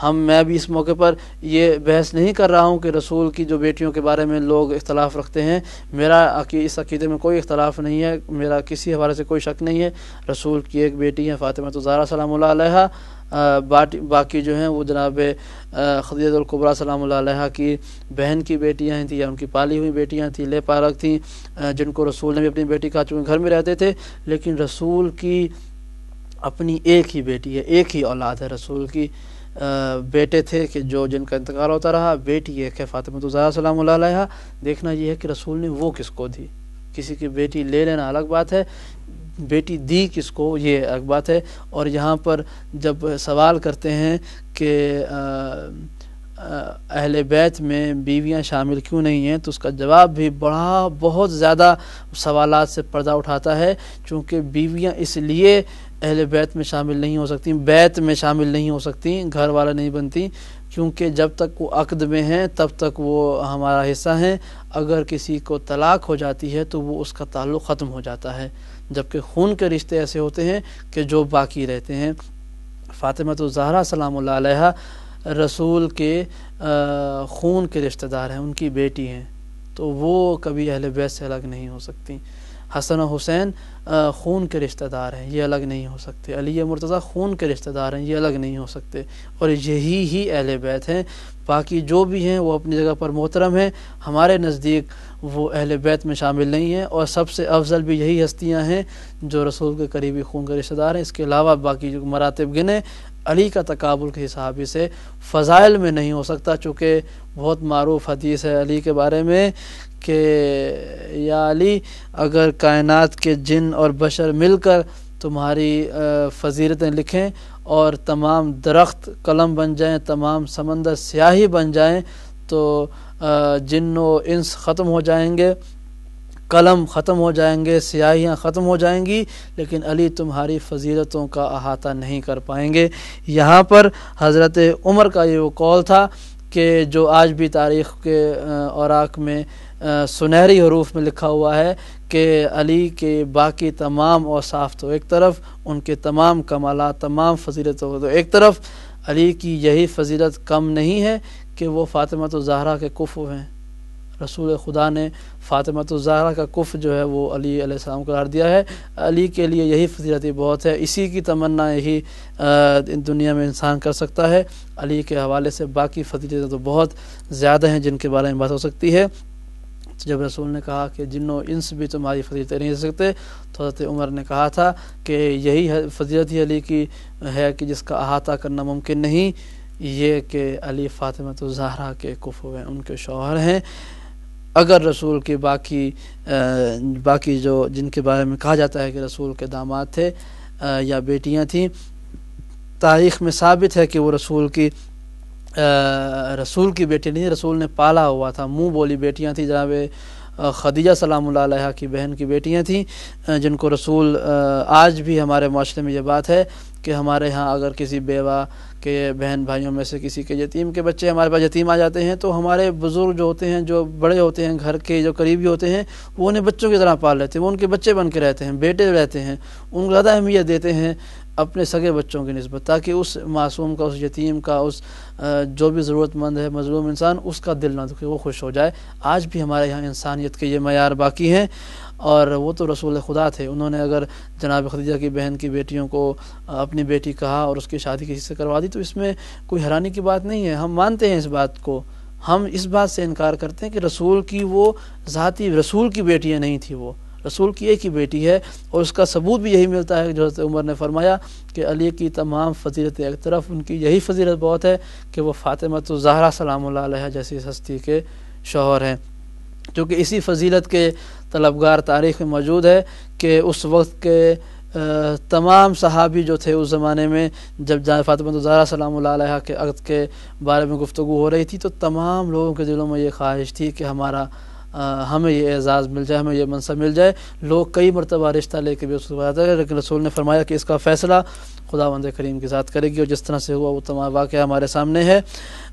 میں بھی اس موقع پر یہ بحث نہیں کر رہا ہوں کہ رسول کی جو بیٹیوں کے بارے میں لوگ اختلاف رکھتے ہیں، میرا اس عقیدے میں کوئی اختلاف نہیں ہے، میرا کسی حوالے سے کوئی شک نہیں ہے۔ رسول کی ایک بیٹی ہے فاطمہ الزہرا سلام اللہ علیہا، باقی جو ہیں وہ جناب خدیجہ الکبریٰ سلام اللہ علیہا کی بہن کی بیٹیاں تھیں یا ان کی پالی ہوئی بیٹیاں تھیں، لے پالک تھیں، جن کو رسول نے بھی اپنی بیٹی کہا، چونکہ گھر میں رہتے تھے، لیکن رسول کی اپنی ایک ہی بیٹی ہے، ایک ہی اولاد ہے رسول کی۔ بیٹے تھے کہ جن کا انتقال ہوتا رہا، بیٹی ایک ہے فاطمہ الزہرا سلام اللہ علیہا۔ دیکھنا یہ ہے کہ رسول نے وہ کس کو دی، کسی کی بیٹی لے لینا الگ بات ہے، بیٹی دی کس کو یہ الگ بات ہے۔ اور یہاں پر جب سوال کرتے ہیں کہ اہل بیت میں بیویاں شامل کیوں نہیں ہیں، تو اس کا جواب بھی بہت زیادہ سوالات سے پردہ اٹھاتا ہے، چونکہ بیویاں اس لیے اہل بیت میں شامل نہیں ہو سکتی، بیت میں شامل نہیں ہو سکتی، گھر والا نہیں بنتی، کیونکہ جب تک وہ عقد میں ہیں تب تک وہ ہمارا حصہ ہیں، اگر کسی کو طلاق ہو جاتی ہے تو وہ اس کا تعلق ختم ہو جاتا ہے، جبکہ خون کے رشتے ایسے ہوتے ہیں کہ جو باقی رہتے ہیں۔ فاطمہ الزہرا سلام اللہ علیہا رسول کے خون کے رشتہ دار ہیں، ان کی بیٹی ہیں، تو وہ کبھی اہل بیت سے الگ نہیں ہو سکتی۔ حسن و حسین خون کے رشتہ دار ہیں، یہ الگ نہیں ہو سکتے۔ علی مرتضیٰ خون کے رشتہ دار ہیں، یہ الگ نہیں ہو سکتے، اور یہی اہل بیت ہیں۔ باقی جو بھی ہیں وہ اپنی جگہ پر محترم ہیں، ہمارے نزدیک وہ اہل بیت میں شامل نہیں ہیں، اور سب سے افضل بھی یہی ہستیاں ہیں جو رسول کے قریبی خون کے رشتہ دار ہیں۔ اس کے علاوہ باقی جو مراتب گنے، علی کا تقابل کسی صحابی سے فضائل میں نہیں ہو سکتا، چونکہ بہت معروف حدیث ہے علی کے بارے میں کہ یا علی، اگر کائنات کے جن اور بشر مل کر تمہاری فضیلتیں لکھیں اور تمام درخت قلم بن جائیں، تمام سمندر سیاہی بن جائیں، تو جن و انس ختم ہو جائیں گے، قلم ختم ہو جائیں گے، سیاہیاں ختم ہو جائیں گی، لیکن علی تمہاری فضیلتوں کا احاطہ نہیں کر پائیں گے۔ یہاں پر حضرت عمر کا یہ وہ قول تھا کہ جو آج بھی تاریخ کے اوراق میں سنہری حروف میں لکھا ہوا ہے کہ علی کے باقی تمام اوصاف تو ایک طرف، ان کے تمام کمالات، تمام فضیلتوں تو ایک طرف، علی کی یہی فضیلت کم نہیں ہے کہ وہ فاطمہ الزہرا کے کفو ہیں۔ رسول خدا نے فاطمہ الزہرا کا کف جو ہے وہ علی علیہ السلام قرار دیا ہے۔ علی کے لیے یہی فضیلت بہت ہے، اسی کی تمنا یہی دنیا میں انسان کر سکتا ہے۔ علی کے حوالے سے باقی فضیلتیں تو بہت زیادہ ہیں جن کے بارے میں بات ہو سکتی ہے۔ جب رسول نے کہا کہ جن و انس بھی تمہاری فضیلتیں نہیں دے سکتے، تو حضرت عمر نے کہا تھا کہ یہی فضیلت ہی علی کی ہے کہ جس کا احاطہ کرنا ممکن نہیں، یہ کہ علی فاطمہ الزہرا کے کفو ہیں، ان کے شوہر ہیں۔ اگر رسول کے باقی جو جن کے بارے میں کہا جاتا ہے کہ رسول کے داماد تھے یا بیٹیاں تھیں، تاریخ میں ثابت ہے کہ وہ رسول کی بیٹی نہیں، رسول نے پالا ہوا تھا، منہ بولی بیٹیاں تھیں۔ جناب خدیجہ سلام اللہ علیہا کی بہن کی بیٹیاں تھیں، جن کو رسول، آج بھی ہمارے معاشرے میں یہ بات ہے کہ ہمارے ہاں اگر کسی بیوہ کے بہن بھائیوں میں سے کسی کے یتیم کے بچے ہمارے پاس یتیم آ جاتے ہیں، تو ہمارے بزرگ جو ہوتے ہیں، جو بڑے ہوتے ہیں، گھر کے جو قریبی ہوتے ہیں، وہ انہیں بچوں کی طرح پال لیتے ہیں، وہ ان کے بچے بن کے رہتے ہیں، بیٹے رہتے ہیں، ان کو زیادہ اہمیت دیتے ہیں اپنے سگے بچوں کی نسبت، تاکہ اس معصوم کا، اس یتیم کا، اس جو بھی ضرورت مند ہے، مظلوم انسان، اس کا دل نہ دکھے، وہ خوش ہو جائے۔ آج بھی ہمارے یہاں انسانیت کے یہ معیار باقی ہیں، اور وہ تو رسول خدا تھے، انہوں نے اگر جناب خدیجہ کی بہن کی بیٹیوں کو اپنی بیٹی کہا اور اس کی شادی کسی سے کروا دی، تو اس میں کوئی حیرانی کی بات نہیں ہے، ہم مانتے ہیں اس بات کو۔ ہم اس بات سے انکار کرتے ہیں کہ رسول کی وہ ذاتی، رسول کی بیٹیاں نہیں تھی، وہ رسول کی ایک ہی بیٹی ہے، اور اس کا ثبوت بھی یہی ملتا ہے جو حضرت عمر نے فرمایا کہ علی کی تمام فضیلتیں ایک طرف، ان کی یہی فضیلت بہت ہے کہ وہ فاطمہ الزہرا سلام اللہ علیہا جیسی ہستی کے شوہر ہیں۔ کیونکہ اسی فضیلت کے طلبگار تاریخ میں موجود ہے کہ اس وقت کے تمام صحابی جو تھے اس زمانے میں، جب فاطمہ الزہرا سلام اللہ علیہا کے عقد کے بارے میں گفتگو ہو رہی تھی، تو تمام لوگوں کے دلوں میں یہ خواہش تھی کہ ہمیں یہ اعزاز مل جائے، ہمیں یہ منصب مل جائے۔ لوگ کئی مرتبہ رشتہ لے کے بھی اس کو بتاتے ہیں، لیکن رسول نے فرمایا کہ اس کا فیصلہ خداوند کریم کی ذات کرے گی، اور جس طرح سے ہوا وہ تمام واقعہ ہمارے سامنے ہے۔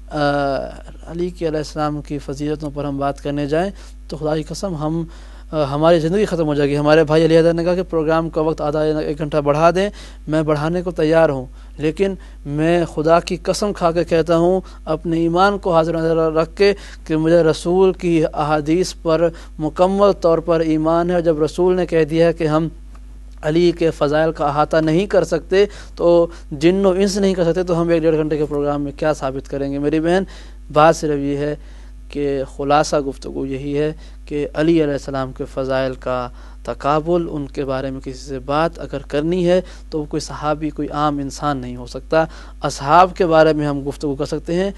علی کی علیہ السلام کی فضیلتوں پر ہم بات کرنے جائیں تو خدا کی قسم ہم ہماری زندگی ختم ہو جائے گی. ہمارے بھائی علی حیدر نے کہا کہ پروگرام کا وقت آدھا 1 گھنٹہ بڑھا دیں. میں بڑھانے کو تیار ہوں, لیکن میں خدا کی قسم کھا کے کہتا ہوں اپنے ایمان کو حاضر نظر رکھ کے کہ مجھے رسول کی احادیث پر مکمل طور پر ایمان ہے. جب رسول نے کہہ دیا ہے کہ ہم علی کے فضائل کا احاطہ نہیں کر سکتے, تو جن و انس نہیں کر سکتے, تو ہم 1-1.5 گھنٹے کے پروگرام میں کیا ثابت کریں گے. میری بہن, بات صرف یہ ہے کہ خلاصہ گفتگو یہی ہے کہ علی علیہ السلام کے فضائل کا تقابل, ان کے بارے میں کسی سے بات اگر کرنی ہے تو کوئی صحابی, کوئی عام انسان نہیں ہو سکتا. اصحاب کے بارے میں ہم گفتگو کر سکتے ہیں,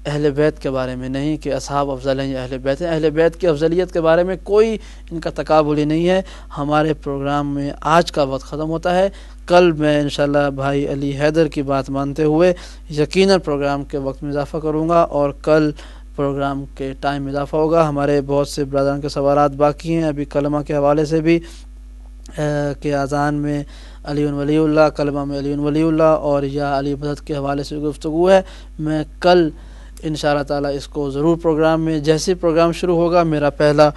اہل بیت کے بارے میں نہیں کہ اصحاب افضل ہیں یا اہل بیت ہیں. اہل بیت کی افضلیت کے بارے میں کوئی ان کا تقابل ہی نہیں ہے. ہمارے پروگرام میں آج کا وقت ختم ہوتا ہے. کل میں انشاءاللہ بھائی علی حیدر کی بات مانتے ہوئے یقیناً پروگرام کے وقت میں اضافہ کروں گا, اور کل پروگرام کے ٹائم میں اضافہ ہوگا. ہمارے بہت سے برادران کے سوالات باقی ہیں ابھی کلمہ کے حوالے سے بھی, کہ اذان میں علی ولی اللہ, کلمہ میں علی ولی اللہ, اور یا علی بدت کے حوالے سے گفتگو ہے. میں کل انشاءاللہ تعالی اس کو ضرور پروگرام میں, جیسے پروگرام شروع ہوگا, میرا پہلا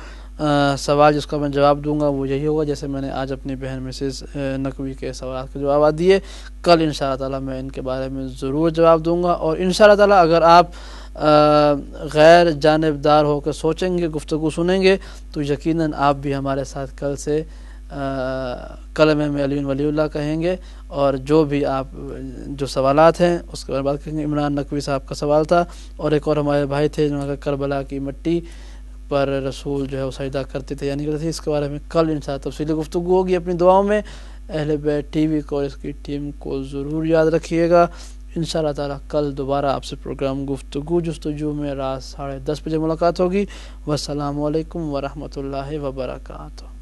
سوال جس کا میں جواب دوں گا وہ یہی ہوگا جیسے میں نے آج اپنی بہن مسز نقوی کے سوالات کے جوابات دیے. کل انشاءاللہ تعالی میں ان کے بارے میں ضرور جواب دوں گا. اور انشاءاللہ تعالی اگر آپ غیر جانبدار ہو کر سوچیں گے, گفتگو سنیں گے, تو یقیناً آپ بھی ہمارے ساتھ کل سے کلمے میں علی ولی اللہ کہیں گے, اور جو بھی آپ جو سوالات ہیں اس کے بارے میں بات کریں گے. عمران نقوی صاحب کا سوال تھا, اور ایک اور ہمارے بھائی تھے جنہوں نے کربلا کی مٹی پر رسول جو ہے وہ سجدہ کرتے تھے یا نہیں کرتے تھے. اس کے بارے میں کل انشاءاللہ تفصیلی گفتگو ہوگی. اپنی دعاؤں میں اہل بیت ٹی وی کو اور اس کی ٹیم کو ضرور یاد رکھیے گا. انشاءاللہ تعالی کل دوبارہ آپ سے پروگرام گفتگو جستجو میں رات 10:30 بجے ملاقات ہوگی. والسلام علیکم ورحمۃ اللہ وبرکاتہ.